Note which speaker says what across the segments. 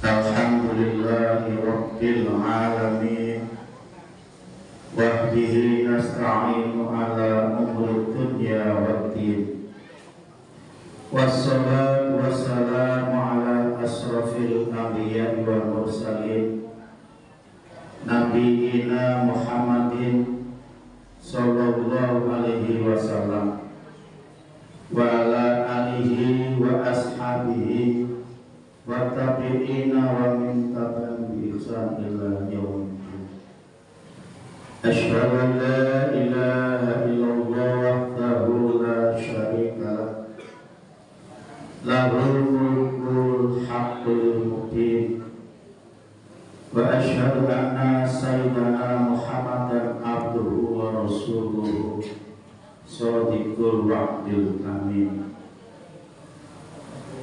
Speaker 1: Alhamdulillahi Rabbil Alamin. Wa bihi nasta'inu ala umuri dunya waddin. Wassalatu wassalamu ala asrafil anbiya'i wal mursalin Nabiina Muhammadin sallallahu alaihi wasallam wa ala alihi wa ashabihi wa tabi'ina wa min tabi'in bi ihsan ila yaumil. Asyhadu an la ilaha illallah wahdahu la syarika lah, lahul mulkul haqqul mubin, wa asyhadu anna sayyidana Muhammadan abduhu wa rasuluhu shadiqul wa'dil amin.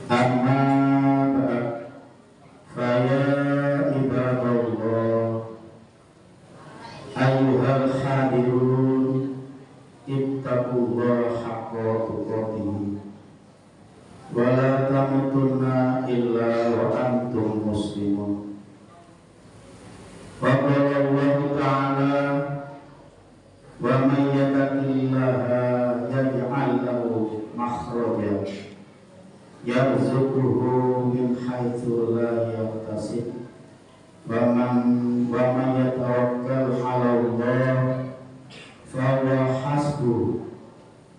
Speaker 1: Amma ba'd, fa ya ibadallah ayyuhal hadirun ittaqullaha haqqa tuqatih wa la tamutunna illa wa antum muslimun. Wa qala Allah ta'ala wa man yattaqillaha yaj'al lahu makhraja yarzuquhu min haitsu la yahtasib wa man yatawakkal 'ala Allah fa huwa hasbuh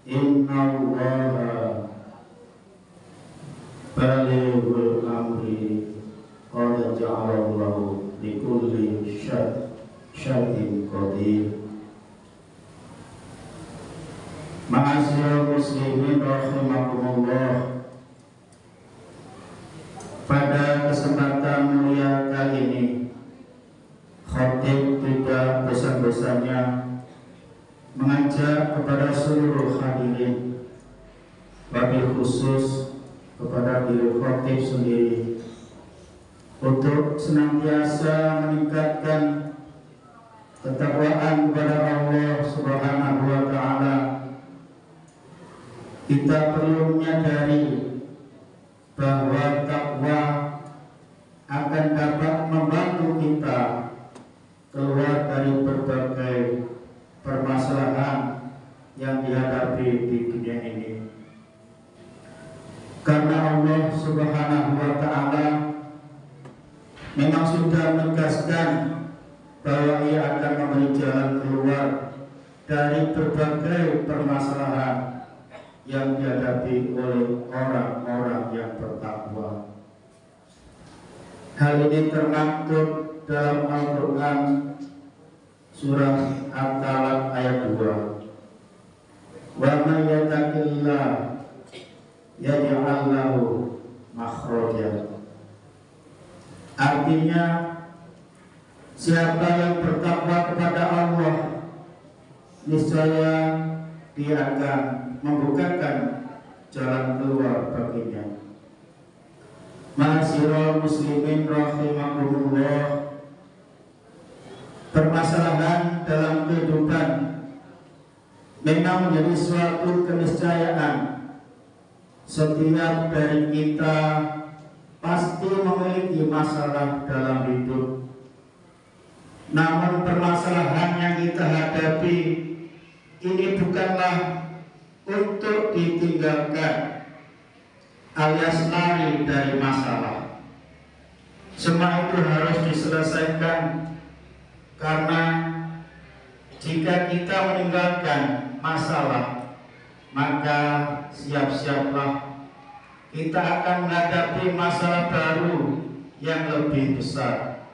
Speaker 1: innallaha balighul amri qad ja'ala Allahu likulli syai'in qadir. Ma'asyiral muslimin rahimakumullah. Pada kesempatan mulia kali ini, khatib tidak bosan-bosannya mengajak kepada seluruh hadirin, wabil khusus kepada diri khatib sendiri, untuk senantiasa meningkatkan ketakwaan kepada Allah Subhanahu wa Ta'ala. Kita perlu menyadari bahwa takwa akan dapat membantu kita keluar dari berbagai permasalahan yang dihadapi di dunia ini. Karena Allah Subhanahu wa Ta'ala memang sudah menegaskan bahwa Ia akan memberi jalan keluar dari berbagai permasalahan yang dihadapi oleh orang-orang yang bertakwa. Hal ini termaktub dalam Al-Quran surah At-Talaq ayat 2. Wa man yattaqillah yaj'al lahu makhraja. Artinya, siapa yang bertakwa kepada Allah, niscaya Dia akan membukakan jalan keluar baginya. Ma'asyiral muslimin rahimakumullah. Permasalahan dalam kehidupan memang menjadi suatu keniscayaan. Setiap dari kita pasti memiliki masalah dalam hidup. Namun permasalahan yang kita hadapi ini bukanlah untuk ditinggalkan alias lari dari masalah. Semua itu harus diselesaikan, karena jika kita meninggalkan masalah, maka siap-siaplah kita akan menghadapi masalah baru yang lebih besar.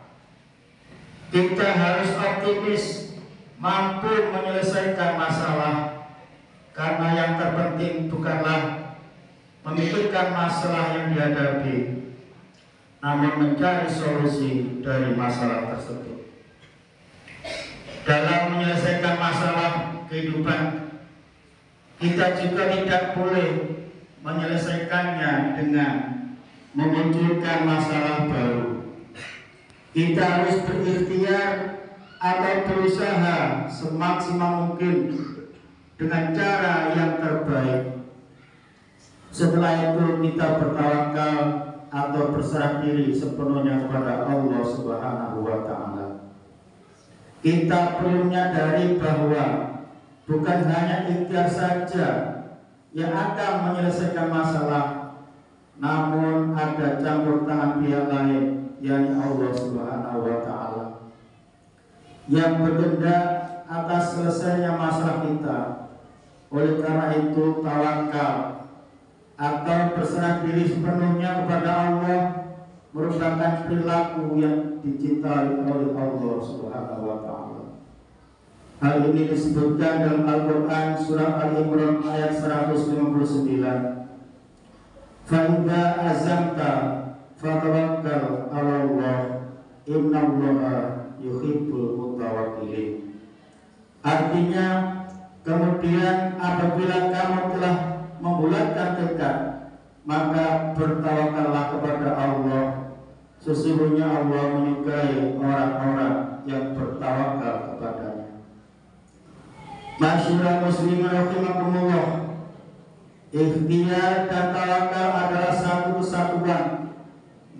Speaker 1: Kita harus optimis, mampu menyelesaikan masalah, karena yang terpenting bukanlah memikirkan masalah yang dihadapi, namun mencari solusi dari masalah tersebut. Dalam menyelesaikan masalah kehidupan, kita juga tidak boleh menyelesaikannya dengan memunculkan masalah baru. Kita harus berikhtiar atau berusaha semaksimal mungkin dengan cara yang terbaik Setelah itu kita bertawakal atau berserah diri sepenuhnya kepada Allah Subhanahu wa Ta'ala. Kita perlu menyadari bahwa bukan hanya ikhtiar saja yang akan menyelesaikan masalah, namun ada campur tangan pihak lain, yakni Allah Subhanahu wa Ta'ala, yang berkehendak atas selesainya masalah kita. Oleh karena itu, tawakal atau berserah diri sepenuhnya kepada Allah merupakan perilaku yang dicintai oleh Allah Subhanahu wa Ta'ala. Hal ini disebutkan dalam Al-Quran surah Al-Imran ayat 159. Fa'idha azamta fatawakkal 'ala Allah innallaha yuhibbul mutawakkilin. Artinya, kemudian apabila kamu telah membulatkan tekad, maka bertawakallah kepada Allah. Sesungguhnya Allah menyukai orang-orang yang bertawakal kepadanya. Masyaallah muslimin rahimakumullah, ikhtiar dan tawakal adalah satu kesatuan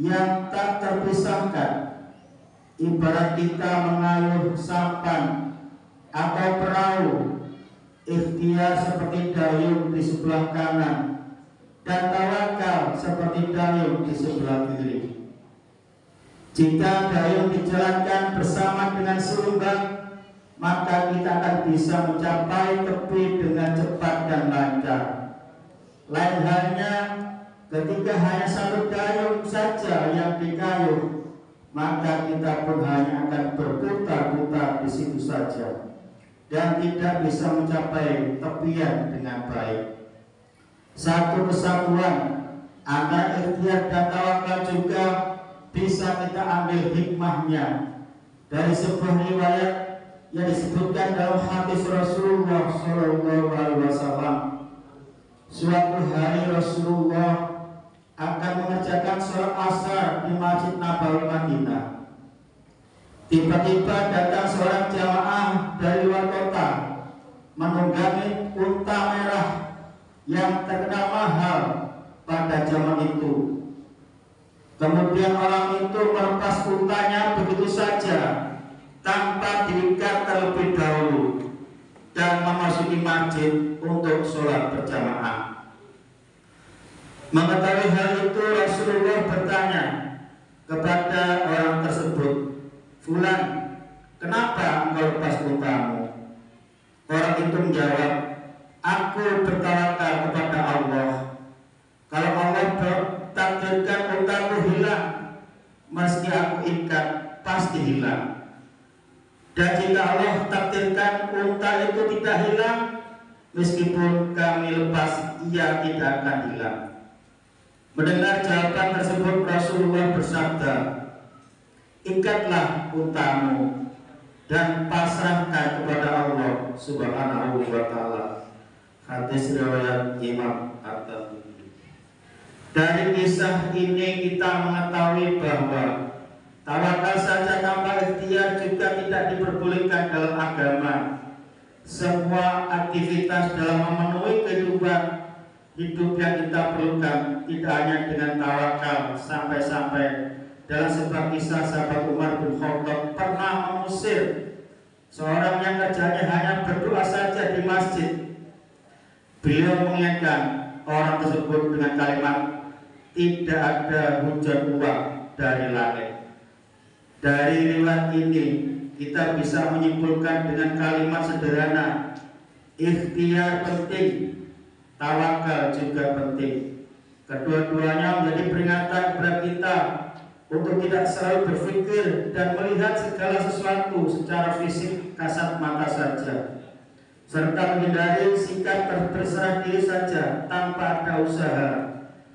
Speaker 1: yang tak terpisahkan. Ibarat kita mengayuh sampan atau perahu, ikhtiar seperti dayung di sebelah kanan dan tawakal seperti dayung di sebelah kiri. Jika dayung dijalankan bersama dengan seimbang, maka kita akan bisa mencapai tepi dengan cepat dan lancar. Lain halnya ketika hanya satu dayung saja yang dikayuh, maka kita pun hanya akan berputar-putar di situ saja dan tidak bisa mencapai tepian dengan baik. Satu kesatuan antara ikhtiar dan tawakal juga bisa kita ambil hikmahnya dari sebuah riwayat yang disebutkan dalam hadis Rasulullah SAW. Suatu hari Rasulullah akan mengerjakan sholat asar di Masjid Nabawi Madinah. Tiba-tiba datang seorang jamaah dari luar kota menunggangi unta merah yang terkenal mahal pada zaman itu. Kemudian orang itu melepas untanya begitu saja tanpa diikat terlebih dahulu dan memasuki masjid untuk sholat berjamaah. Mengetahui hal itu, Rasulullah bertanya kepada orang tersebut, "Fulan, kenapa engkau lepas untamu?" Orang itu menjawab, "Aku bertawakal kepada Allah. Kalau Allah takdirkan untaku hilang, meski aku ikat pasti hilang. Dan jika Allah takdirkan unta itu tidak hilang, meskipun kami lepas, ia tidak akan hilang." Mendengar jawaban tersebut, Rasulullah bersabda, "Ikatlah untamu dan pasrahkan kepada Allah Subhanahu wa Ta'ala." Hadis riwayat Imam At-Tirmidzi. Dari kisah ini kita mengetahui bahwa tawakal saja tanpa ikhtiar juga tidak diperbolehkan dalam agama. Semua aktivitas dalam memenuhi kehidupan hidup yang kita perlukan tidak hanya dengan tawakal. Sampai-sampai dalam sebuah kisah sahabat Umar bin Khattab pernah mengusir seorang yang kerjanya hanya berdoa saja di masjid. Beliau mengingatkan orang tersebut dengan kalimat, "Tidak ada hujan uang dari langit." Dari riwayat ini kita bisa menyimpulkan dengan kalimat sederhana, ikhtiar penting, tawakal juga penting. Kedua-duanya menjadi peringatan kepada kita untuk tidak selalu berpikir dan melihat segala sesuatu secara fisik kasat mata saja, serta menghindari sikap berserah diri saja tanpa ada usaha.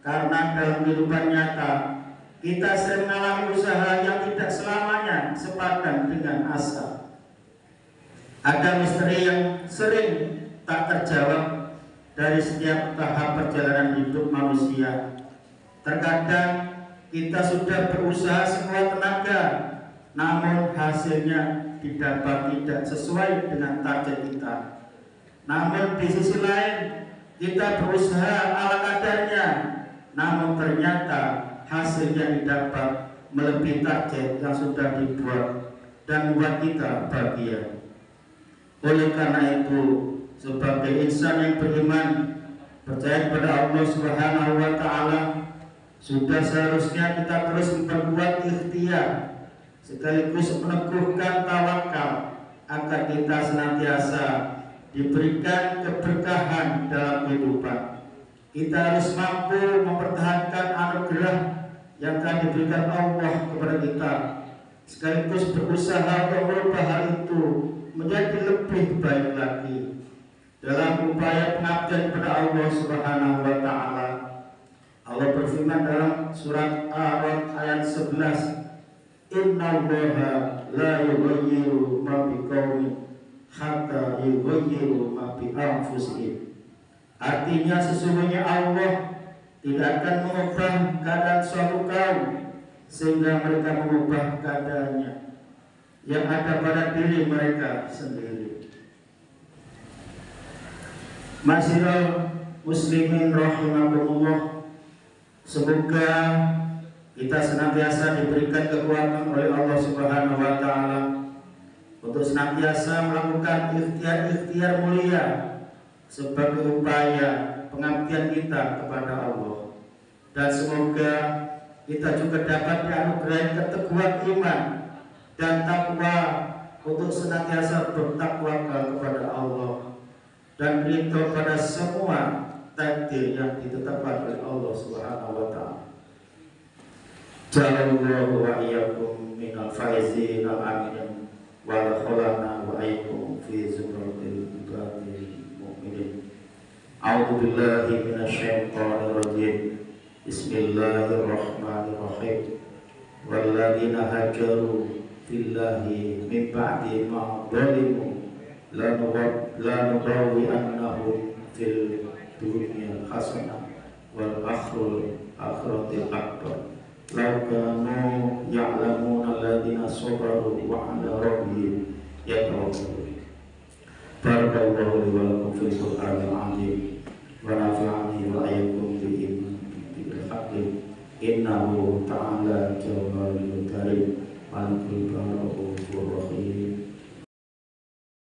Speaker 1: Karena dalam kehidupan nyata kita sering mengalami usaha yang tidak selamanya sepadan dengan asa. Ada misteri yang sering tak terjawab dari setiap tahap perjalanan hidup manusia. Terkadang kita sudah berusaha sekuat tenaga, namun hasilnya didapat tidak sesuai dengan target kita. Namun di sisi lain, kita berusaha ala kadarnya, ternyata hasil yang didapat melebihi target yang sudah dibuat dan membuat kita bahagia. Oleh karena itu, sebagai insan yang beriman, percaya kepada Allah Subhanahu wa Ta'ala, sudah seharusnya kita terus memperkuat ikhtiar sekaligus meneguhkan tawakal agar kita senantiasa diberikan keberkahan dalam kehidupan. Kita harus mampu mempertahankan anugerah yang telah diberikan Allah kepada kita, sekaligus berusaha untuk merubah hal itu menjadi lebih baik lagi dalam upaya pengabdian kepada Allah Subhanahu wa Ta'ala. Allah berfirman dalam surat A'raf ayat 11, Innallaha la yughayyiru ma biqaumin hatta yughayyiru ma bi anfusihim. Artinya sesungguhnya Allah tidak akan mengubah keadaan suatu kaum sehingga mereka mengubah keadaannya yang ada pada diri mereka sendiri. Masyiral muslimin rahimakumullah, semoga kita senantiasa diberikan kekuatan oleh Allah Subhanahu wa Ta'ala untuk senantiasa melakukan ikhtiar-ikhtiar mulia sebagai upaya pengabdian kita kepada Allah, dan semoga kita juga dapat dianugerahi keteguhan iman dan takwa untuk senantiasa bertakwa kepada Allah dan ridho pada semua takdir yang ditetapkan oleh Allah Subhanahu wa Ta'ala. Jalallahu wa iyyakum minal faizin al-amin wa lakholana wa iyyakum fi zumratil ibadil mu'minin. A'udzu billahi minasyaitonir rajim. Bismillahirrahmanirrahim. Walladzina hajaru fillahi min ba'di ma dhalimu lanubawwi'annahum fil dunya hasanah wal akhirati akbar. Law kanu ya'lamuna alladzina sabaru wa 'ala rabbihim yatawakkalun. Barakallahu li wa lakum fil Qur'anil 'azim wa nafa'ani wa iyyakum bihi bil haqqi innahu ta'ala jawwadul karim malikul rahim.